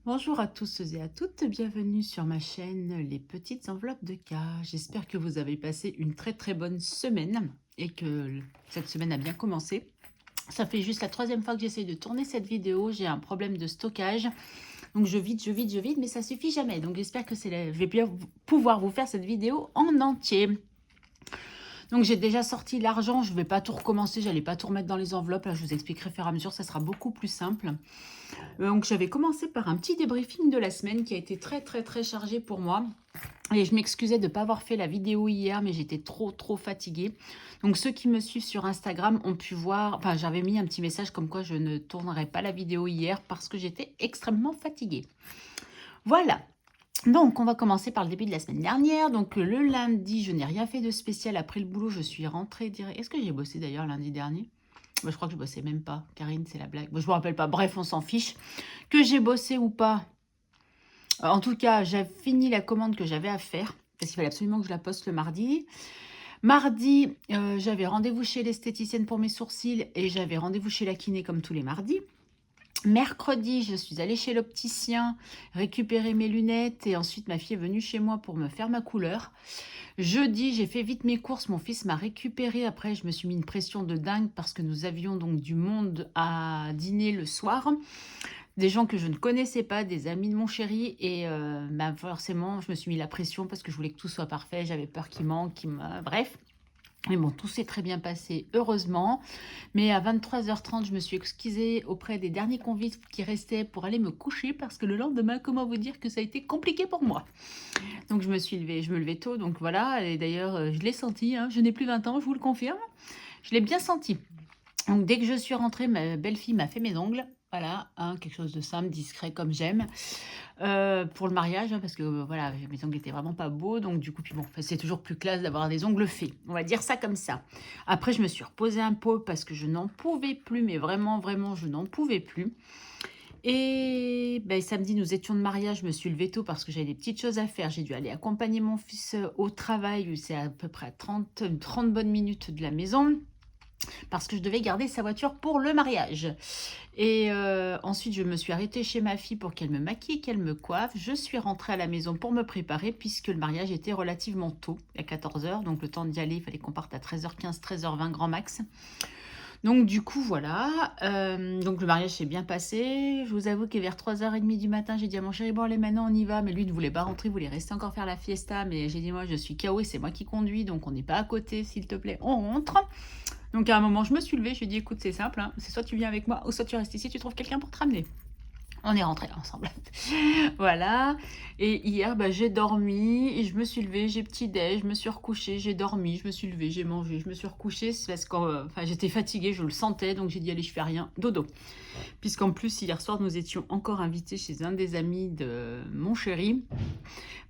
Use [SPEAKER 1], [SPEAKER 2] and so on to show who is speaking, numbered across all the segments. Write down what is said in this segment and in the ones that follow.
[SPEAKER 1] Bonjour à tous et à toutes, bienvenue sur ma chaîne Les Petites Enveloppes de K. J'espère que vous avez passé une très bonne semaine et que cette semaine a bien commencé. Ça fait juste la troisième fois que j'essaye de tourner cette vidéo, j'ai un problème de stockage. Donc je vide, mais ça suffit jamais. Donc j'espère que je vais bien pouvoir vous faire cette vidéo en entier. Donc j'ai déjà sorti l'argent, je ne vais pas tout recommencer, j'allais pas tout remettre dans les enveloppes. Là je vous expliquerai au fur et à mesure, ça sera beaucoup plus simple. Donc j'avais commencé par un petit débriefing de la semaine qui a été très chargé pour moi. Et je m'excusais de ne pas avoir fait la vidéo hier, mais j'étais trop fatiguée. Donc ceux qui me suivent sur Instagram ont pu voir, enfin j'avais mis un petit message comme quoi je ne tournerai pas la vidéo hier parce que j'étais extrêmement fatiguée. Voilà. Donc on va commencer par le début de la semaine dernière. Donc le lundi, je n'ai rien fait de spécial après le boulot, je suis rentrée direct. Est-ce que j'ai bossé d'ailleurs lundi dernier? Je crois que je bossais même pas. Karine, c'est la blague. Je me rappelle pas. Bref, on s'en fiche. Que j'ai bossé ou pas. En tout cas, j'ai fini la commande que j'avais à faire. Parce qu'il fallait absolument que je la poste le mardi. Mardi, j'avais rendez-vous chez l'esthéticienne pour mes sourcils. Et j'avais rendez-vous chez la kiné comme tous les mardis. Mercredi, je suis allée chez l'opticien récupérer mes lunettes. Et ensuite, ma fille est venue chez moi pour me faire ma couleur. Jeudi, j'ai fait vite mes courses, mon fils m'a récupéré. Après, je me suis mis une pression de dingue parce que nous avions donc du monde à dîner le soir. Des gens que je ne connaissais pas, des amis de mon chéri. Et forcément, je me suis mis la pression parce que je voulais que tout soit parfait. J'avais peur qu'il manque, bref. Mais bon, tout s'est très bien passé, heureusement. Mais à 23h30, je me suis excusée auprès des derniers convives qui restaient pour aller me coucher parce que le lendemain, comment vous dire que ça a été compliqué pour moi. Donc je me levais tôt, donc voilà. Et d'ailleurs, je l'ai senti, hein, je n'ai plus 20 ans, je vous le confirme. Je l'ai bien senti. Donc dès que je suis rentrée, ma belle-fille m'a fait mes ongles. Voilà, hein, quelque chose de simple, discret comme j'aime. Pour le mariage, hein, parce que voilà, mes ongles étaient vraiment pas beaux. Donc du coup, puis bon, enfin, c'est toujours plus classe d'avoir des ongles faits. On va dire ça comme ça. Après, je me suis reposée un peu parce que je n'en pouvais plus, mais vraiment, je n'en pouvais plus. Et ben, samedi, nous étions de mariage. Je me suis levée tôt parce que j'avais des petites choses à faire. J'ai dû aller accompagner mon fils au travail. C'est à peu près 30 bonnes minutes de la maison parce que je devais garder sa voiture pour le mariage. Et ensuite, je me suis arrêtée chez ma fille pour qu'elle me maquille, qu'elle me coiffe. Je suis rentrée à la maison pour me préparer puisque le mariage était relativement tôt, à 14h. Donc le temps d'y aller, il fallait qu'on parte à 13h15, 13h20 grand max. Donc du coup, voilà. Donc le mariage s'est bien passé. Je vous avoue que vers 3h30 du matin, j'ai dit à mon chéri, bon allez, maintenant on y va. Mais lui ne voulait pas rentrer, il voulait rester encore faire la fiesta. Mais j'ai dit, moi je suis KO et c'est moi qui conduis, donc on n'est pas à côté, s'il te plaît, on rentre. Donc à un moment, je me suis levée, je lui ai dit, écoute, c'est simple, hein, c'est soit tu viens avec moi, ou soit tu restes ici, tu trouves quelqu'un pour te ramener. On est rentrés ensemble. Voilà. Et hier, bah, j'ai dormi et je me suis levée, j'ai petit déj, je me suis recouchée, j'ai dormi, je me suis levée, j'ai mangé, je me suis recouchée. C'est parce que j'étais fatiguée, je le sentais, donc j'ai dit allez, je fais rien, dodo. Puisqu'en plus, hier soir, nous étions encore invités chez un des amis de mon chéri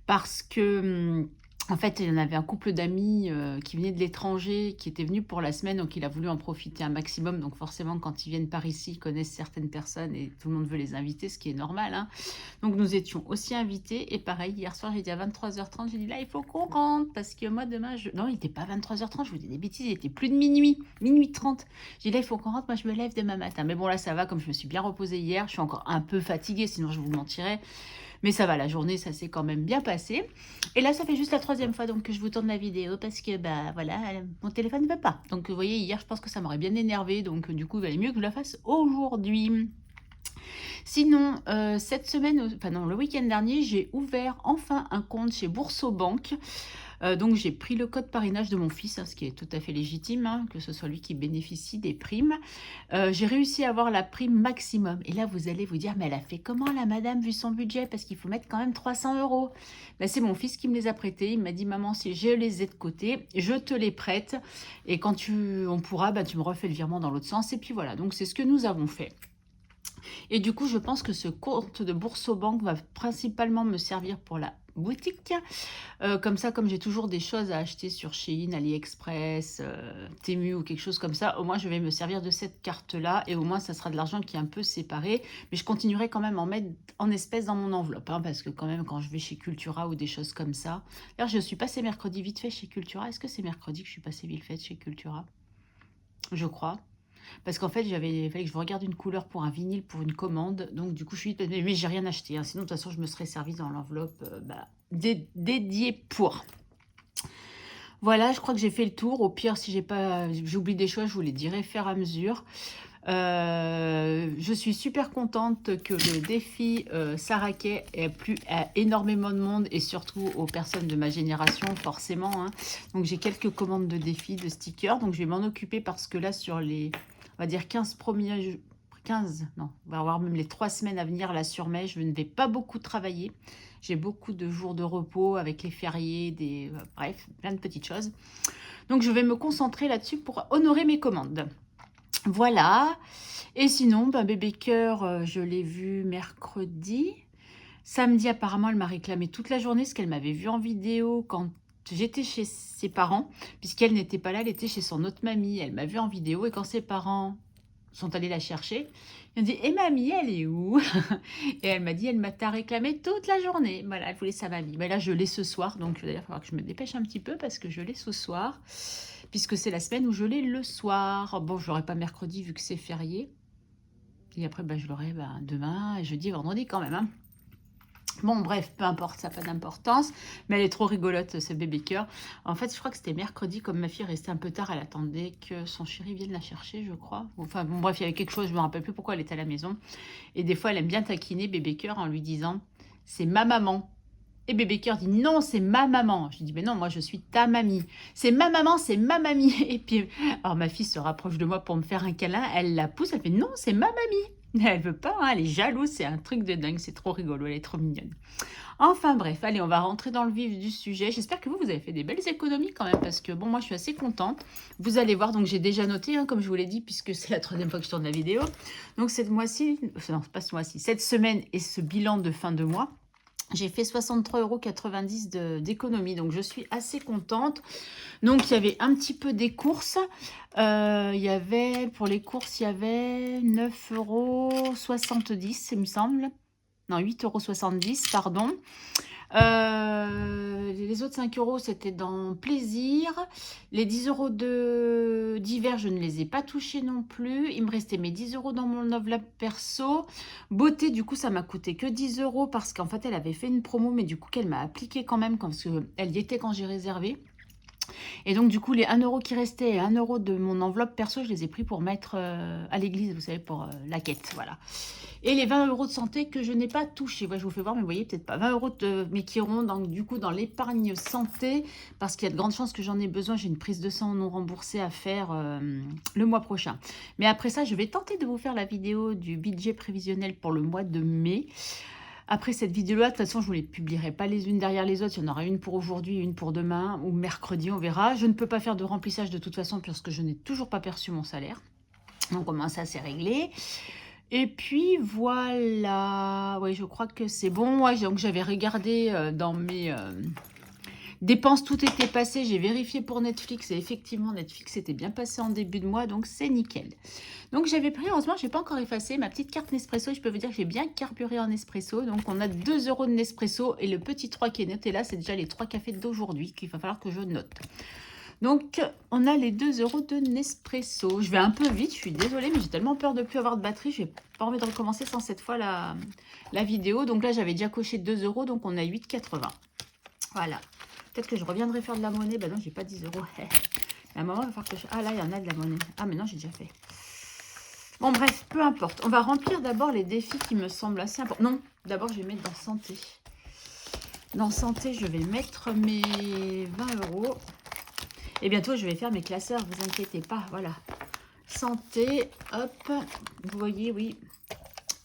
[SPEAKER 1] parce que en fait, il y en avait un couple d'amis qui venaient de l'étranger, qui étaient venus pour la semaine, donc il a voulu en profiter un maximum. Donc forcément, quand ils viennent par ici, ils connaissent certaines personnes et tout le monde veut les inviter, ce qui est normal, hein. Donc nous étions aussi invités. Et pareil, hier soir, j'ai dit à 23h30, j'ai dit là, il faut qu'on rentre parce que moi, demain, non, il n'était pas 23h30, je vous dis des bêtises, il était plus de minuit, minuit 30. J'ai dit là, il faut qu'on rentre, moi, je me lève demain matin. Mais bon, là, ça va, comme je me suis bien reposée hier, je suis encore un peu fatiguée, sinon je vous mentirais. Mais ça va, la journée, ça s'est quand même bien passé. Et là, ça fait juste la troisième fois donc, que je vous tourne la vidéo parce que, bah voilà, mon téléphone ne veut pas. Donc, vous voyez, hier, je pense que ça m'aurait bien énervé. Donc, du coup, il valait mieux que je la fasse aujourd'hui. Sinon, cette semaine, enfin non, le week-end dernier, j'ai ouvert enfin un compte chez Boursorama. Donc j'ai pris le code parrainage de mon fils, hein, ce qui est tout à fait légitime, hein, que ce soit lui qui bénéficie des primes. J'ai réussi à avoir la prime maximum. Et là, vous allez vous dire, mais elle a fait comment la madame vu son budget? Parce qu'il faut mettre quand même 300 euros. Ben, c'est mon fils qui me les a prêtés. Il m'a dit, maman, si je les ai de côté, je te les prête. Et quand on pourra, ben, tu me refais le virement dans l'autre sens. Et puis voilà, donc c'est ce que nous avons fait. Et du coup, je pense que ce compte de Boursorama va principalement me servir pour la boutique. Comme ça, comme j'ai toujours des choses à acheter sur Shein, AliExpress, Temu ou quelque chose comme ça, au moins je vais me servir de cette carte-là et au moins ça sera de l'argent qui est un peu séparé. Mais je continuerai quand même à en mettre en espèces dans mon enveloppe, hein, parce que quand même quand je vais chez Cultura ou des choses comme ça. D'ailleurs, je suis passée mercredi vite fait chez Cultura. Est-ce que c'est mercredi que je suis passée vite fait chez Cultura? Je crois. Parce qu'en fait, il fallait que je regarde une couleur pour un vinyle, pour une commande. Donc, du coup, je suis dit, mais j'ai rien acheté, hein. Sinon, de toute façon, je me serais servi dans l'enveloppe dédiée pour. Voilà, je crois que j'ai fait le tour. Au pire, si j'oublie des choses, je vous les dirai faire à mesure. Je suis super contente que le défi Saraké ait plu à énormément de monde et surtout aux personnes de ma génération, forcément, hein. Donc, j'ai quelques commandes de défis, de stickers. Donc, je vais m'en occuper parce que là, sur les, on va dire, 15 premiers... 15, non, on va avoir même les 3 semaines à venir là sur mai, je ne vais pas beaucoup travailler. J'ai beaucoup de jours de repos avec les fériés, bref, plein de petites choses. Donc, je vais me concentrer là-dessus pour honorer mes commandes. Voilà. Et sinon, bébé cœur, je l'ai vu mercredi. Samedi, apparemment, elle m'a réclamé toute la journée ce qu'elle m'avait vu en vidéo quand j'étais chez ses parents. Puisqu'elle n'était pas là, elle était chez son autre mamie. Elle m'a vu en vidéo et quand ses parents sont allés la chercher, ils ont dit « Et mamie, elle est où ?» Et elle m'a dit « Elle m'a réclamé toute la journée. » Voilà, elle voulait sa mamie. Mais là, je l'ai ce soir. Donc, d'ailleurs, il va falloir que je me dépêche un petit peu parce que je l'ai ce soir. Puisque c'est la semaine où je l'ai le soir. Bon, je l'aurai pas mercredi vu que c'est férié. Et après, je l'aurai demain, et jeudi, vendredi quand même, hein. Bon, bref, peu importe, ça n'a pas d'importance. Mais elle est trop rigolote, ce bébé cœur. En fait, je crois que c'était mercredi, comme ma fille restait un peu tard, elle attendait que son chéri vienne la chercher, je crois. Enfin, bon, bref, il y avait quelque chose, je ne me rappelle plus pourquoi elle était à la maison. Et des fois, elle aime bien taquiner bébé cœur en lui disant « C'est ma maman ». Et bébé cœur dit « Non, c'est ma maman ». Je dis « Mais non, moi, je suis ta mamie. C'est ma maman, c'est ma mamie ». Et puis, alors ma fille se rapproche de moi pour me faire un câlin. Elle la pousse, elle fait « Non, c'est ma mamie ». Elle veut pas, hein, elle est jalouse, c'est un truc de dingue, c'est trop rigolo, elle est trop mignonne. Enfin bref, allez, on va rentrer dans le vif du sujet. J'espère que vous avez fait des belles économies quand même, parce que bon, moi je suis assez contente. Vous allez voir, donc j'ai déjà noté, hein, comme je vous l'ai dit, puisque c'est la 3e fois que je tourne la vidéo. Donc cette mois-ci, non, pas ce mois-ci, cette semaine et ce bilan de fin de mois, j'ai fait 63,90 € d'économie, donc je suis assez contente. Donc, il y avait un petit peu des courses. Pour les courses, il y avait 9,70 €, il me semble. Non, 8,70 €, pardon. Les autres 5 €, c'était dans plaisir. Les 10 € d'hiver, je ne les ai pas touchés non plus. Il me restait mes 10 € dans mon enveloppe perso. Beauté, du coup, ça m'a coûté que 10 € parce qu'en fait, elle avait fait une promo, mais du coup, qu'elle m'a appliqué quand même parce qu'elle y était quand j'ai réservé. Et donc, du coup, les 1 € qui restaient et 1 € de mon enveloppe perso, je les ai pris pour mettre à l'église, vous savez, pour la quête, voilà. Et les 20 € de santé que je n'ai pas touché. Ouais, je vous fais voir, mais vous voyez peut-être pas. 20 € mais qui iront donc, du coup dans l'épargne santé, parce qu'il y a de grandes chances que j'en ai besoin. J'ai une prise de sang non remboursée à faire le mois prochain. Mais après ça, je vais tenter de vous faire la vidéo du budget prévisionnel pour le mois de mai. Après cette vidéo-là, de toute façon, je ne vous les publierai pas les unes derrière les autres. Il y en aura une pour aujourd'hui, une pour demain ou mercredi, on verra. Je ne peux pas faire de remplissage de toute façon puisque je n'ai toujours pas perçu mon salaire. Donc, au moins, ça, c'est réglé. Et puis, voilà. Oui, je crois que c'est bon. Ouais, donc, j'avais regardé dans mes dépenses, tout était passé. J'ai vérifié pour Netflix et effectivement, Netflix était bien passé en début de mois. Donc, c'est nickel. Donc, j'avais pris, heureusement, je n'ai pas encore effacé ma petite carte Nespresso. Je peux vous dire que j'ai bien carburé en Nespresso. Donc, on a 2 € de Nespresso et le petit 3 qui est noté là, c'est déjà les 3 cafés d'aujourd'hui qu'il va falloir que je note. Donc, on a les 2 € de Nespresso. Je vais un peu vite, je suis désolée, mais j'ai tellement peur de ne plus avoir de batterie. Je n'ai pas envie de recommencer sans cette fois la vidéo. Donc là, j'avais déjà coché 2 €, donc on a 8,80 €. Voilà. Peut-être que je reviendrai faire de la monnaie. Ben non, j'ai pas 10 €. À un moment, il va falloir que je... Ah là, il y en a de la monnaie. Ah, mais non, j'ai déjà fait. Bon, bref, peu importe. On va remplir d'abord les défis qui me semblent assez importants. Non, d'abord, je vais mettre dans santé. Dans santé, je vais mettre mes 20 €. Et bientôt, je vais faire mes classeurs, vous inquiétez pas, voilà. Santé, hop, vous voyez, oui.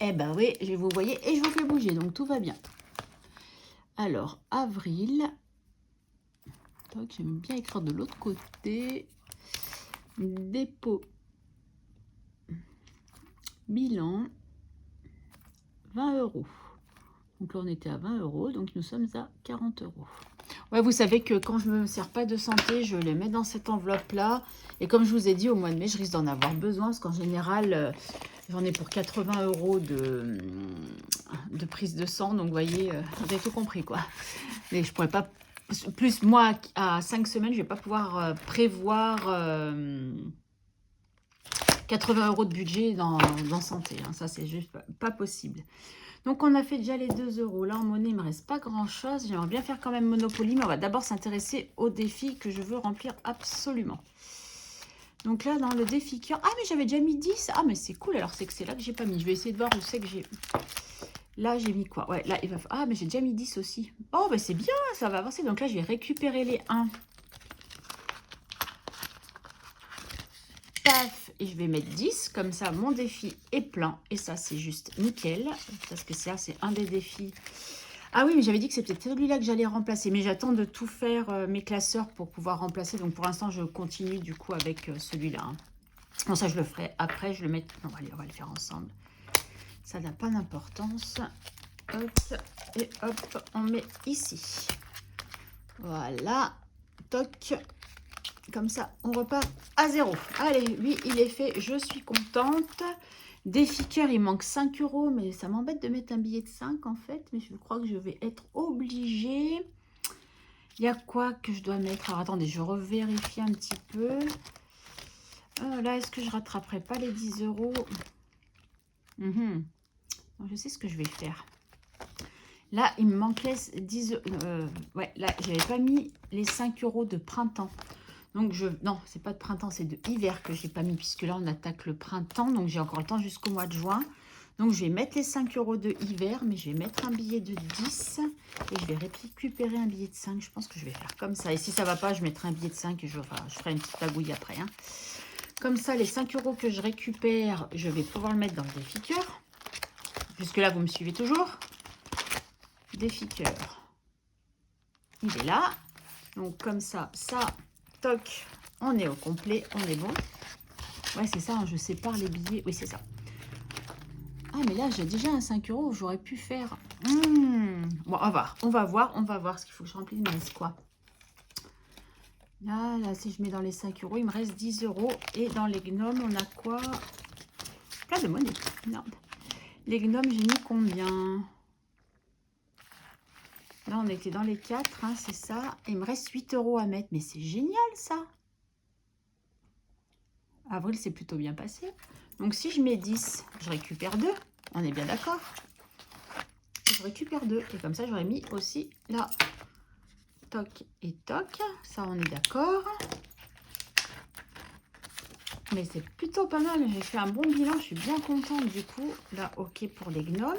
[SPEAKER 1] Eh ben oui, vous voyez, et je vous fais bouger, donc tout va bien. Alors, avril. J'aime bien écrire de l'autre côté. Dépôt. Bilan. 20 €. Donc là, on était à 20 €, donc nous sommes à 40 €. Ouais, vous savez que quand je ne me sers pas de santé, je les mets dans cette enveloppe-là. Et comme je vous ai dit, au mois de mai, je risque d'en avoir besoin. Parce qu'en général, j'en ai pour 80 € de prise de sang. Donc, vous voyez, vous avez tout compris, quoi. Mais je ne pourrais pas... Plus, moi, à 5 semaines, je ne vais pas pouvoir prévoir 80 € de budget dans santé. Hein. Ça, c'est juste pas possible. Donc, on a fait déjà les 2 €. Là, en monnaie, il ne me reste pas grand-chose. J'aimerais bien faire quand même Monopoly, mais on va d'abord s'intéresser au défi que je veux remplir absolument. Donc là, dans le défi cœur... Ah, mais j'avais déjà mis 10. Ah, mais c'est cool. Alors, c'est que c'est là que j'ai pas mis. Je vais essayer de voir où c'est que j'ai... Là, j'ai mis quoi? Ouais, là, il va... Ah, mais j'ai déjà mis 10 aussi. Oh, bah c'est bien, ça va avancer. Donc là, je vais récupérer les 1. Paf, et je vais mettre 10, comme ça mon défi est plein, et ça c'est juste nickel, parce que ça c'est un des défis. Ah oui, mais j'avais dit que c'était celui-là que j'allais remplacer, mais j'attends de tout faire mes classeurs pour pouvoir remplacer, donc pour l'instant je continue du coup avec celui-là. Hein. Bon, ça je le ferai après, je le mets... Non, allez, on va le faire ensemble, ça n'a pas d'importance. Hop, et hop, on met ici. Voilà, toc. Comme ça, on repart à 0. Allez, lui, il est fait. Je suis contente. Défi cœur, il manque 5 €. Mais ça m'embête de mettre un billet de 5 en fait. Mais je crois que je vais être obligée. Il y a quoi que je dois mettre? Alors attendez, je revérifie un petit peu. Là, est-ce que je rattraperai pas les 10 €? Donc, je sais ce que je vais faire. Là, il me manquait 10 €. Ouais, là, j'avais pas mis les 5 € de printemps. Donc, non, c'est pas de printemps, c'est de hiver que j'ai pas mis, puisque là, on attaque le printemps. Donc, j'ai encore le temps jusqu'au mois de juin. Donc, je vais mettre les 5 € de hiver, mais je vais mettre un billet de 10 et je vais récupérer un billet de 5. Je pense que je vais faire comme ça. Et si ça va pas, je mettrai un billet de 5 et je ferai une petite pagouille après. Hein. Comme ça, les 5 € que je récupère, je vais pouvoir le mettre dans le défi cœur. Jusque-là, vous me suivez toujours? Défi cœur. Il est là. Donc, comme ça, toc, on est au complet, on est bon. Ouais, c'est ça, hein, je sépare les billets. Oui, c'est ça. Ah, mais là, j'ai déjà un 5 €. J'aurais pu faire... Bon, on va voir ce qu'il faut que je remplisse. Il me reste quoi? Là, si je mets dans les 5 €, il me reste 10 €. Et dans les gnomes, on a quoi? Plein de monnaie. Non. Les gnomes, j'ai mis combien? Là, on était dans les 4, hein, c'est ça. Et il me reste 8 € à mettre. Mais c'est génial, ça. Avril, c'est plutôt bien passé. Donc, si je mets 10, je récupère 2. On est bien d'accord? Je récupère 2. Et comme ça, j'aurais mis aussi là. Toc et toc. Ça, on est d'accord. Mais c'est plutôt pas mal. J'ai fait un bon bilan. Je suis bien contente du coup. Là, ok pour les gnomes.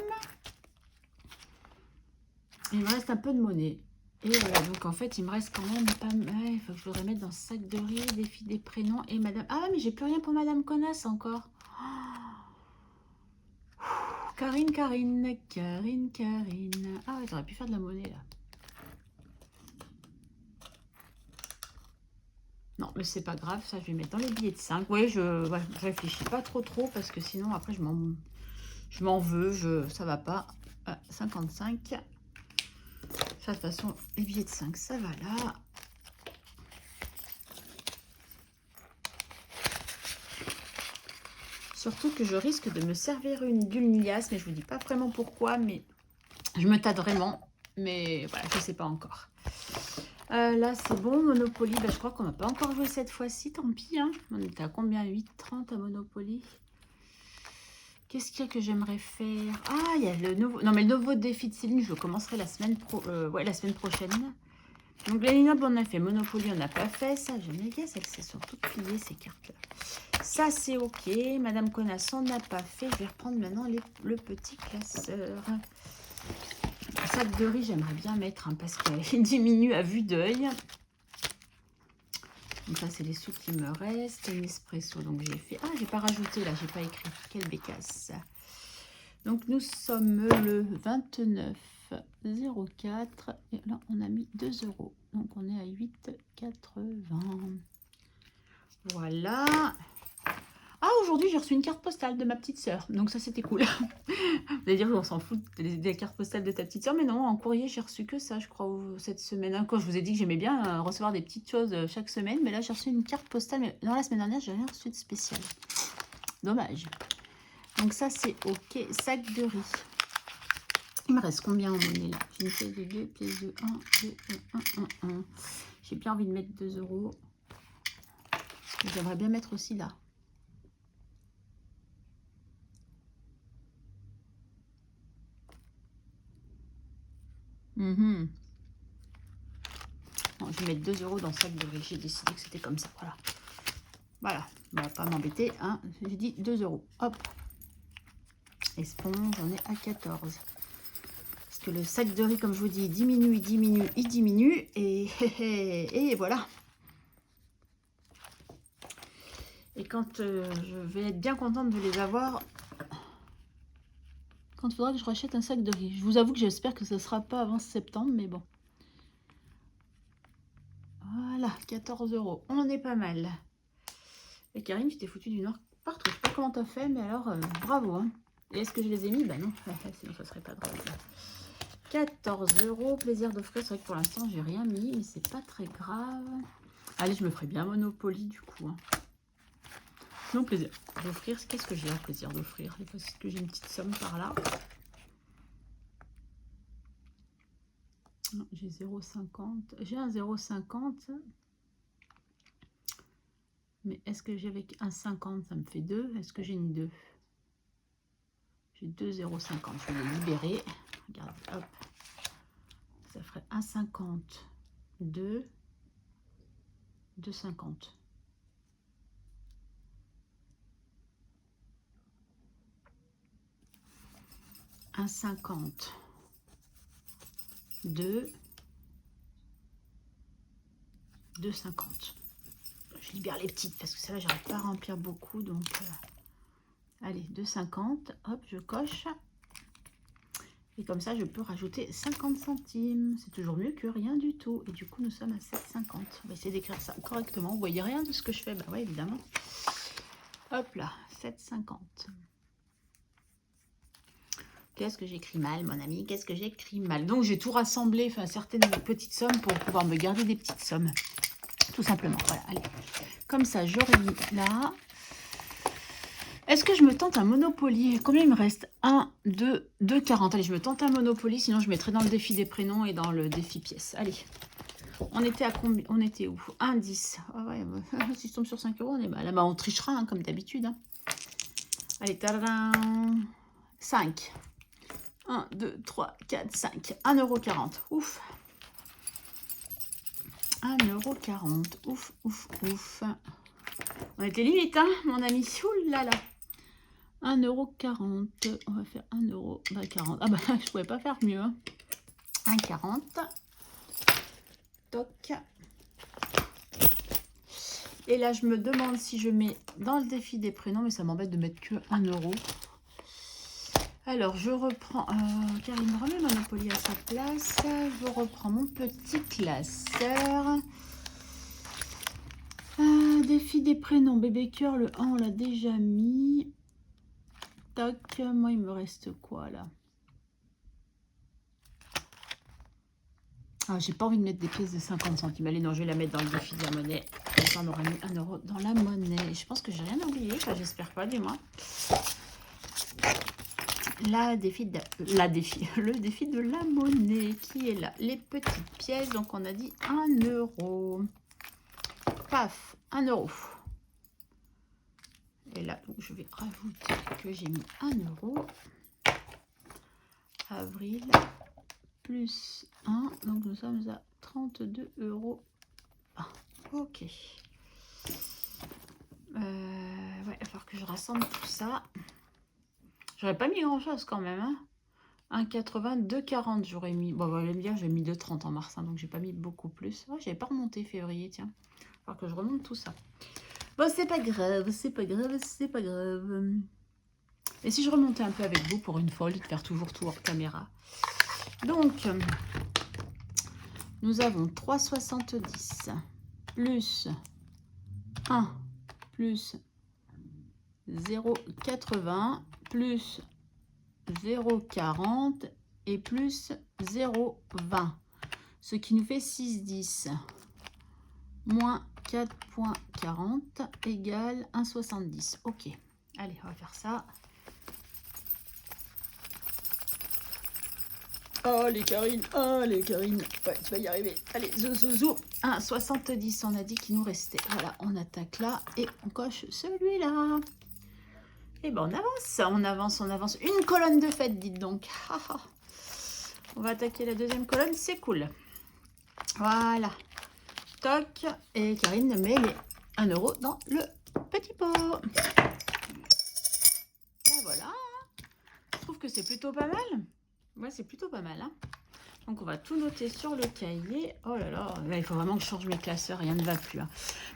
[SPEAKER 1] Il me reste un peu de monnaie. Et voilà, donc en fait, il me reste quand même pas mal. Il faut que je le remette dans ce sac de riz, défi des prénoms et madame... Ah, mais j'ai plus rien pour madame Connasse encore. Karine. Ah ouais, j'aurais pu faire de la monnaie là. Non, mais c'est pas grave, ça je vais mettre dans les billets de 5. Oui, je réfléchis pas trop parce que sinon après je m'en veux, ça va pas. 55. Ça, de toute façon, les billets de 5, ça va là. Surtout que je risque de me servir d'une liasse, mais je vous dis pas vraiment pourquoi, mais je me tâte vraiment. Mais voilà, je sais pas encore. Là, c'est bon. Monopoly, bah, je crois qu'on n'a pas encore joué cette fois-ci. Tant pis. Hein. On était à combien? 8,30 à Monopoly. Qu'est-ce qu'il y a que j'aimerais faire? Ah, il y a le nouveau... Non, mais le nouveau défi de Céline, je le commencerai la semaine, la semaine prochaine. Donc, les lignes, on a fait. Monopoly, on n'a pas fait. Ça, j'aime bien. Elles sont toutes pliées, ces cartes-là. Ça, c'est OK. Madame Connasse, on n'a pas fait. Je vais reprendre maintenant le petit classeur. Le sac de riz, j'aimerais bien mettre, hein, parce qu'il diminue à vue d'œil. Donc ça, c'est les sous qui me restent. Nespresso, donc j'ai fait... Ah, j'ai pas rajouté, là, j'ai pas écrit. Quelle bécasse. Donc, nous sommes le 29,04. Et là, on a mis 2 €. Donc, on est à 8,80. Voilà. Ah, aujourd'hui, j'ai reçu une carte postale de ma petite sœur. Donc, ça, c'était cool. Vous allez dire, on s'en fout des cartes postales de ta petite sœur. Mais non, en courrier, j'ai reçu que ça, je crois, cette semaine. Hein, quand je vous ai dit que j'aimais bien recevoir des petites choses chaque semaine. Mais là, j'ai reçu une carte postale. Mais non, la semaine dernière, j'ai rien reçu de spécial. Dommage. Donc, ça, c'est OK. Sac de riz. Il me reste combien en monnaie, là? J'ai une pièce de 2, pièce de 1, 2, 1, 1, 1. J'ai bien envie de mettre 2 €. J'aimerais bien mettre aussi là. Mhm. Bon, je vais mettre 2 € dans le sac de riz. J'ai décidé que c'était comme ça. Voilà. Voilà. On va pas m'embêter. Hein. J'ai dit 2 €. Hop. Esponge, on est à 14. Parce que le sac de riz, comme je vous dis, il diminue, il diminue, il diminue. Et voilà. Et quand je vais être bien contente de les avoir, quand il faudra que je rachète un sac de riz. Je vous avoue que j'espère que ce ne sera pas avant septembre, mais bon. Voilà, 14 €. On est pas mal. Et Karine, tu t'es foutue du nord partout. Je sais pas comment t'as fait, mais alors, bravo. Hein. Et est-ce que je les ai mis? Bah non, sinon ça serait pas drôle. 14 €, plaisir d'offrir. C'est vrai que pour l'instant, j'ai rien mis, mais c'est pas très grave. Allez, je me ferai bien Monopoly du coup. Hein. Non, plaisir d'offrir. Qu'est-ce que j'ai à plaisir d'offrir? Est-ce que j'ai une petite somme par là? J'ai 0,50. J'ai un 0,50. Mais est-ce que j'ai avec un 50, ça me fait 2? Est-ce que j'ai une 2? J'ai 2,050. Je vais les libérer. Regardez, hop. Ça ferait 1,50, 2, 2,50. Un 50, 2, 2,50. Je libère les petites parce que ça là, j'arrive pas à remplir beaucoup. Donc, allez, 2,50. Hop, je coche. Et comme ça, je peux rajouter 50 centimes. C'est toujours mieux que rien du tout. Et du coup, nous sommes à 7,50. On va essayer d'écrire ça correctement. Vous voyez rien de ce que je fais? Bah oui, évidemment. Hop là, 7,50. Qu'est-ce que j'écris mal, mon ami? Qu'est-ce que j'écris mal? Donc, j'ai tout rassemblé, enfin, certaines petites sommes pour pouvoir me garder des petites sommes. Tout simplement. Voilà, allez. Comme ça, j'aurais mis là. Est-ce que je me tente un Monopoly? Combien il me reste? 1, 2, 2, 40. Allez, je me tente un Monopoly, sinon je mettrai dans le défi des prénoms et dans le défi pièces. Allez. On était à combien? On était où? 1, 10. Ah ouais, si je tombe sur 5 €, on est mal. Là-bas, on trichera, hein, comme d'habitude. Hein. Allez, tadam. 5. 1, 2, 3, 4, 5. 1,40 €. Ouf. 1,40 €. Ouf, ouf, ouf. On était limite, hein, mon ami. Ouh là là. 1,40 €. On va faire 1,40 €. Ah bah, je pouvais pas faire mieux. Hein. 1,40 €. Toc. Et là, je me demande si je mets dans le défi des prénoms, mais ça m'embête de mettre que 1 €. Alors, je reprends... Karine, remets Monopoly à sa place. Je reprends mon petit classeur. Défi des prénoms. Bébé cœur, le 1, on l'a déjà mis. Tac. Moi, il me reste quoi, là? Ah, j'ai pas envie de mettre des pièces de 50 centimes. Allez, non, je vais la mettre dans le défi de la monnaie. On aura mis 1 € dans la monnaie. Je pense que j'ai rien oublié. Enfin, j'espère pas, du moins. Le défi de la monnaie qui est là. Les petites pièces, donc on a dit 1 €. Paf, 1 €. Et là, donc, je vais rajouter que j'ai mis 1 €. Avril, plus 1. Donc nous sommes à 32 €. Ah, ok. Ouais, il va falloir que je rassemble tout ça. J'aurais pas mis grand chose quand même. Hein. 1,80, 2,40 j'aurais mis. Bon, vous allez me dire, j'ai mis 2,30 en mars, hein, donc j'ai pas mis beaucoup plus. Oh, j'avais pas remonté février, tiens. Il va falloir que je remonte tout ça. Bon, c'est pas grave, c'est pas grave, c'est pas grave. Et si je remontais un peu avec vous pour une fois, au lieu de faire toujours tout hors caméra. Donc, nous avons 3,70 plus 1 plus 0,80 plus 0,40 et plus 0,20. Ce qui nous fait 6,10 moins 4,40 égale 1,70. Ok, allez, on va faire ça. Allez Karine, allez Karine, ouais, tu vas y arriver. Allez, zou. 1,70 on a dit qu'il nous restait. Voilà, on attaque là et on coche celui-là. Et ben on avance, on avance. Une colonne de fête, dites donc. On va attaquer la deuxième colonne, c'est cool. Voilà. Toc. Et Karine met les 1 € dans le petit pot. Ben voilà. Je trouve que c'est plutôt pas mal. Ouais, c'est plutôt pas mal. Hein. Donc, on va tout noter sur le cahier. Oh là là, il faut vraiment que je change mes classeurs. Rien ne va plus. Hein.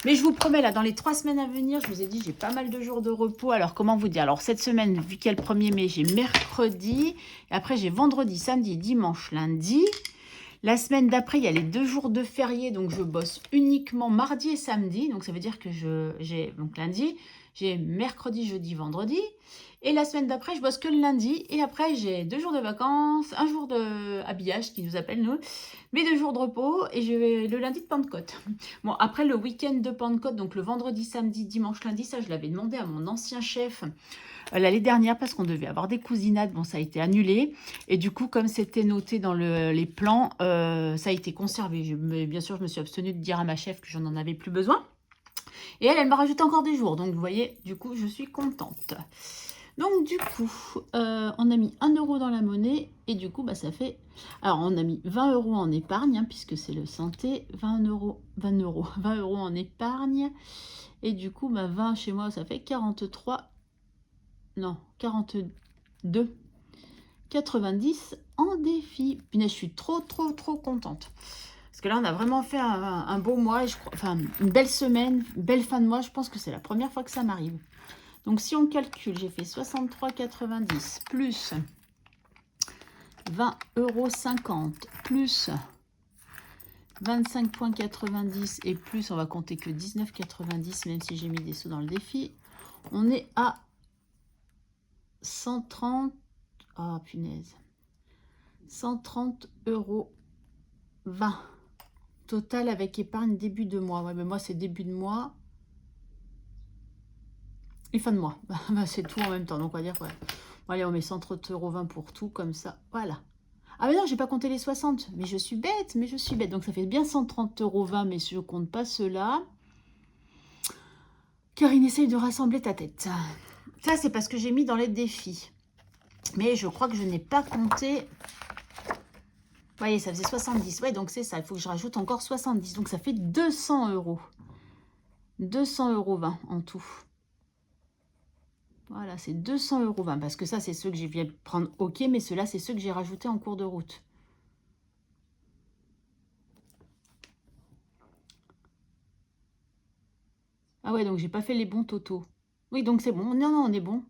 [SPEAKER 1] Mais je vous promets, là, dans les 3 semaines à venir, je vous ai dit, j'ai pas mal de jours de repos. Alors, comment vous dire? Alors, cette semaine, vu qu'il y a le 1er mai, j'ai mercredi. Et après, j'ai vendredi, samedi, dimanche, lundi. La semaine d'après, il y a les 2 jours de férié. Donc, je bosse uniquement mardi et samedi. Donc, ça veut dire que j'ai donc lundi, j'ai mercredi, jeudi, vendredi. Et la semaine d'après, je bosse que le lundi. Et après, j'ai 2 jours de vacances, 1 jour de habillage, qui nous appelle, nous, mes 2 jours de repos. Et je vais le lundi de Pentecôte. Bon, après le week-end de Pentecôte, donc le vendredi, samedi, dimanche, lundi, ça, je l'avais demandé à mon ancien chef l'année dernière parce qu'on devait avoir des cousinades. Bon, ça a été annulé. Et du coup, comme c'était noté dans les plans, ça a été conservé. Mais bien sûr, je me suis abstenue de dire à ma chef que j'en avais plus besoin. Et elle m'a rajouté encore des jours. Donc, vous voyez, du coup, je suis contente. Donc, du coup, on a mis 1 € dans la monnaie. Et du coup, bah, ça fait... Alors, on a mis 20 € en épargne, hein, puisque c'est le santé. 20 € en épargne. Et du coup, bah, 20 chez moi, ça fait 43... Non, 42... 90 en défi. Punaise, je suis trop contente. Parce que là, on a vraiment fait un beau mois. Et je crois, enfin, une belle semaine, une belle fin de mois. Je pense que c'est la première fois que ça m'arrive. Donc, si on calcule, j'ai fait 63,90 plus 20,50 € plus 25,90 et plus, on va compter que 19,90 même si j'ai mis des sous dans le défi. On est à 130. Oh, punaise. 130,20 € total avec épargne début de mois. Ouais, mais moi, c'est début de mois et fin de mois. C'est tout en même temps. Donc, on va dire, ouais. Bon, allez, on met 130,20 € pour tout, comme ça. Voilà. Ah, mais non, j'ai pas compté les 60. Mais je suis bête, Donc, ça fait bien 130,20 €, mais je compte pas cela. Karine, essaye de rassembler ta tête. Ça, c'est parce que j'ai mis dans les défis. Mais je crois que je n'ai pas compté... Vous voyez, ça faisait 70. Ouais, donc c'est ça. Il faut que je rajoute encore 70. Donc, ça fait 200 €. 200,20 € en tout. Voilà, c'est 200,20 € parce que ça, c'est ceux que j'ai viens de prendre. OK, mais ceux-là, c'est ceux que j'ai rajoutés en cours de route. Ah ouais, donc j'ai pas fait les bons totaux. Oui, donc c'est bon. Non, on est bon.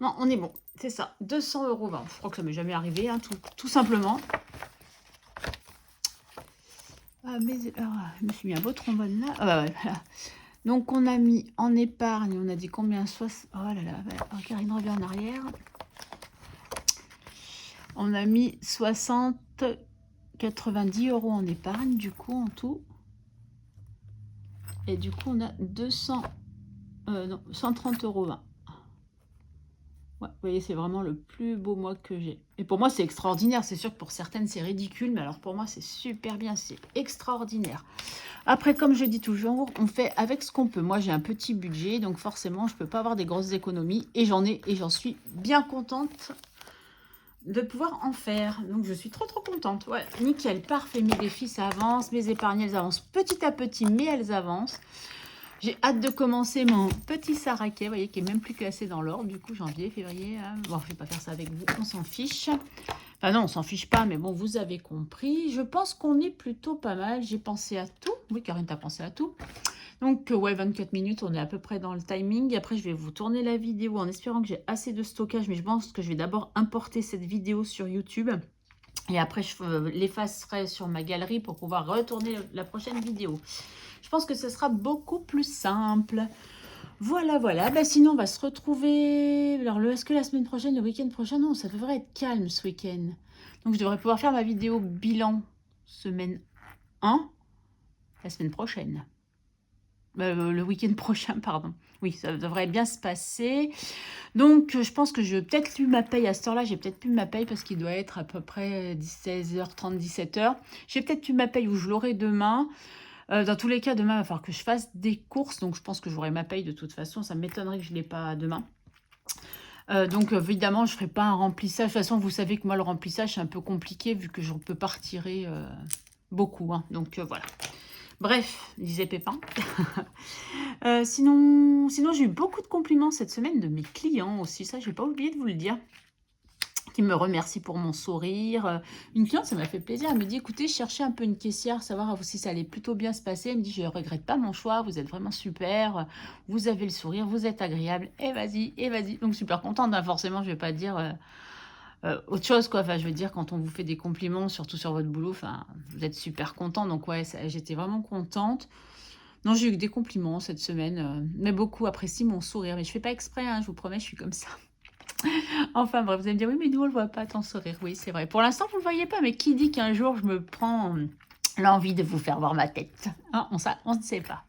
[SPEAKER 1] Non, on est bon. C'est ça. 200,20 €. Je crois que ça m'est jamais arrivé, hein, tout simplement. Ah, mais je me suis mis un beau trombone là. Ah bah ouais, voilà. Donc, on a mis en épargne, on a dit combien? Oh là là, Karine revient en arrière. On a mis 90 € en épargne, du coup, en tout. Et du coup, on a 130,20 €. Ouais, vous voyez, c'est vraiment le plus beau mois que j'ai. Et pour moi, c'est extraordinaire. C'est sûr que pour certaines, c'est ridicule. Mais alors, pour moi, c'est super bien. C'est extraordinaire. Après, comme je dis toujours, on fait avec ce qu'on peut. Moi, j'ai un petit budget. Donc, forcément, je ne peux pas avoir des grosses économies. Et j'en ai. Et j'en suis bien contente de pouvoir en faire. Donc, je suis trop contente. Ouais, nickel. Parfait. Mes défis, ça avance. Mes épargnes, elles avancent petit à petit. Mais elles avancent. J'ai hâte de commencer mon petit saraquet, vous voyez, qui est même plus classé dans l'ordre. Du coup, janvier, février. Hein. Bon, je ne vais pas faire ça avec vous, on s'en fiche. Enfin non, on s'en fiche pas, mais bon, vous avez compris. Je pense qu'on est plutôt pas mal. J'ai pensé à tout. Oui, Karine, t'as pensé à tout. Donc, ouais, 24 minutes, on est à peu près dans le timing. Après, je vais vous tourner la vidéo en espérant que j'ai assez de stockage. Mais je pense que je vais d'abord importer cette vidéo sur YouTube. Et après, je l'effacerai sur ma galerie pour pouvoir retourner la prochaine vidéo. Je pense que ce sera beaucoup plus simple. Voilà. Bah, sinon, on va se retrouver... Alors, est-ce que la semaine prochaine, le week-end prochain? Non, ça devrait être calme ce week-end. Donc, je devrais pouvoir faire ma vidéo bilan semaine 1 la semaine prochaine. Le week-end prochain, pardon. Oui, ça devrait bien se passer. Donc, je pense que je vais peut-être plus ma paye à cette heure-là. J'ai peut-être plus ma paye parce qu'il doit être à peu près 16h30, 17h. J'ai peut-être plus ma paye où je l'aurai demain. Dans tous les cas, demain, il va falloir que je fasse des courses. Donc, je pense que j'aurai ma paye de toute façon. Ça m'étonnerait que je ne l'ai pas demain. Donc évidemment, je ne ferai pas un remplissage. De toute façon, vous savez que moi, le remplissage, c'est un peu compliqué vu que je ne peux pas retirer beaucoup, hein. Donc voilà. Bref, disait Pépin. Sinon j'ai eu beaucoup de compliments cette semaine de mes clients aussi. Ça, j'ai pas oublié de vous le dire. Qui me remercie pour mon sourire. Une cliente, ça m'a fait plaisir. Elle me dit, écoutez, je cherchais un peu une caissière, savoir si ça allait plutôt bien se passer. Elle me dit, je ne regrette pas mon choix, vous êtes vraiment super, vous avez le sourire, vous êtes agréable, et vas-y, et vas-y. Donc super contente, hein. Forcément, je ne vais pas dire autre chose, quoi. Enfin, je veux dire, quand on vous fait des compliments, surtout sur votre boulot, enfin, vous êtes super content. Donc ouais, j'étais vraiment contente. Non, j'ai eu que des compliments cette semaine, mais beaucoup apprécient mon sourire. Mais je fais pas exprès, hein, je vous promets, je suis comme ça. Enfin bref, vous allez me dire, oui, mais nous, on le voit pas, ton sourire. Oui, c'est vrai. Pour l'instant, vous ne le voyez pas, mais qui dit qu'un jour, je me prends l'envie de vous faire voir ma tête, hein, on ne sait pas.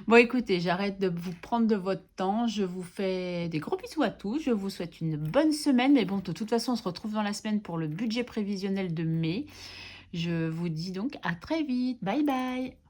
[SPEAKER 1] Bon, écoutez, j'arrête de vous prendre de votre temps. Je vous fais des gros bisous à tous. Je vous souhaite une bonne semaine. Mais bon, de toute façon, on se retrouve dans la semaine pour le budget prévisionnel de mai. Je vous dis donc à très vite. Bye bye.